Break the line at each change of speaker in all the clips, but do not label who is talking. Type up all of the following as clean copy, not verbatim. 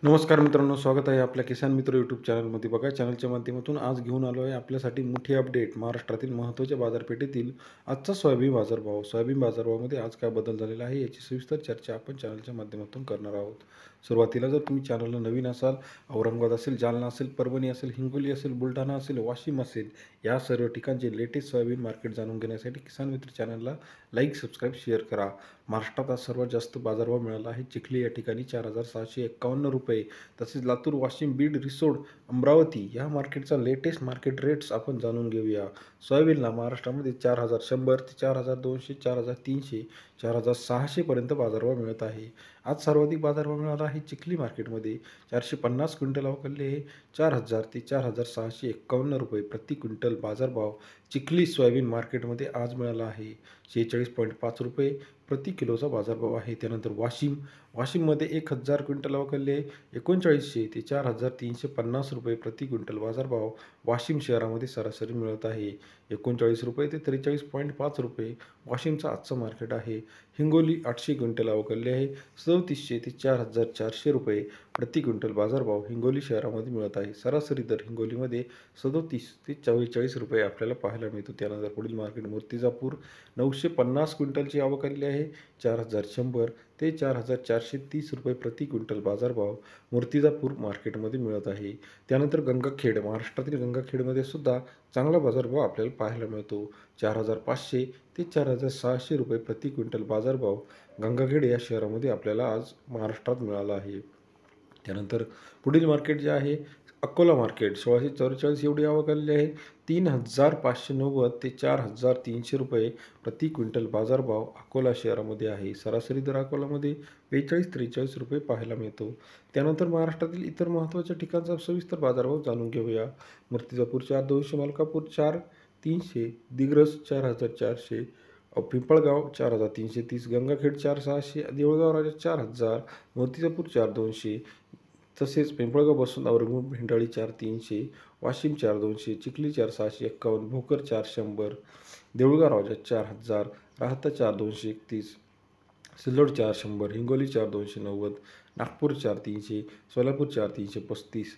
नमस्कार मित्रांनो, स्वागत आहे आपल्या किसान मित्र यूट्यूब चॅनलमध्ये. बघा, चॅनलच्या माध्यमातून आज घेऊन आलो आहे आपल्यासाठी मोठी अपडेट. महाराष्ट्रातील महत्त्वाच्या बाजारपेठेतील आजचा सोयाबीन बाजारभाव. सोयाबीन बाजारभावामध्ये आज काय बदल झालेला आहे याची सविस्तर चर्चा आपण चॅनलच्या माध्यमातून करणार आहोत. सुरुवातीला जर तुम्ही चॅनलला नवीन असाल, औरंगाबाद असेल, जालना असेल, परभणी असेल, हिंगोली असेल, बुलढाणा असेल, वाशिम असेल, या सर्व ठिकाणचे लेटेस्ट सोयाबीन मार्केट जाणून घेण्यासाठी किसान मित्र चॅनलला लाईक, सबस्क्राईब, शेअर करा. महाराष्ट्रात आज सर्वात जास्त बाजारभाव मिळाला आहे. चिखली या ठिकाणी 4,651 रुपये. तसेच लातूर, वाशिम, बीड, रिसोड, अमरावती या मार्केटचा लेटेस्ट मार्केट रेट्स आपण जाणून घेऊया. सोयाबीनला महाराष्ट्रामध्ये 4,100 ते 4,200, 4,300, 4,600 पर्यंत बाजारभाव मिळत आहे. आज सर्वाधिक बाजारभाव मिळाला आहे चिखली मार्केटमध्ये. 450 क्विंटल अवकाळले आहे 4,000 ते 4,651 रुपये प्रति क्विंटल बाजारभाव चिखली सोयाबीन मार्केटमध्ये आज मिळाला आहे. 46.5 रुपये प्रति किलोचा बाजारभाव आहे. त्यानंतर वाशिममध्ये 1,000 क्विंटल अवकाळले 3900 ते 4,350 रुपये प्रति क्विंटल बाजारभाव वाशिम शहरामध्ये सरासरी मिळत आहे. 39 रुपये ते 43.5 रुपये वाशिमचा आजचं मार्केट आहे. हिंगोली 800 क्विंटल अवकाळले आहे 3700 ते 4,400 रुपये प्रति क्विंटल बाजारभाव हिंगोली शहरामध्ये मिळत आहे. सरासरी दर हिंगोलीमध्ये 37 ते 44 रुपये आपल्याला पाहायला मिळतो. त्यानंतर पुढील मार्केट मूर्तिजापूर 950 क्विंटलची अवकाळली आहे 4,100 ते 4,430 रुपये प्रति क्विंटल बाजारभाव मूर्तिजापूर मार्केटमध्ये मिळत आहे. त्यानंतर गंगाखेड, महाराष्ट्रातील गंगाखेडमध्ये सुद्धा चांगला बाजारभाव आपल्याला पाहायला मिळतो. 4,500 ते 4,600 रुपये प्रति क्विंटल बाजारभाव गंगाखेड या शहरामध्ये आपल्याला आज महाराष्ट्रात मिळाला आहे. त्यानंतर पुढील मार्केट जे आहे अकोला मार्केट 1644 एवढी आवक आहे. 3,590 ते 4,300 रुपये प्रति क्विंटल बाजारभाव अकोला शहरामध्ये आहे. सरासरी दर अकोलामध्ये 42-43 रुपये पाहायला मिळतो. त्यानंतर महाराष्ट्रातील इतर महत्त्वाच्या ठिकाणचा सविस्तर बाजारभाव जाणून घेऊया. मूर्तिजापूर 4,200, मलकापूर 4,300, दिग्रस 4,400, पिंपळगाव 4,330, गंगाखेड 4,600, देऊळगाव राजा 4,000, मूर्तिजापूर 4,200, तसेच पिंपळगाव बसून औरंगाबाद भेंडाळी 4,300, वाशिम 4,200, चिखली 4,651, भोकर 4,100, देऊळगाव राजा 4,000, राहता 4,231, सिल्लोड 4,100, हिंगोली 4,290, नागपूर 4,300, सोलापूर 4,335,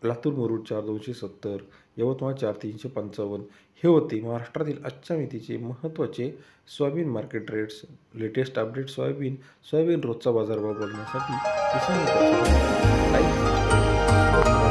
लातूर मुरुड 4,270, यवतमाळ 4,355. हे होते महाराष्ट्रातील आजच्या मितीचे महत्त्वाचे soybean market rates. Latest update soybean रोजचा बाजारभाव बघण्यासाठी किसान मित्र चॅनलला लाईक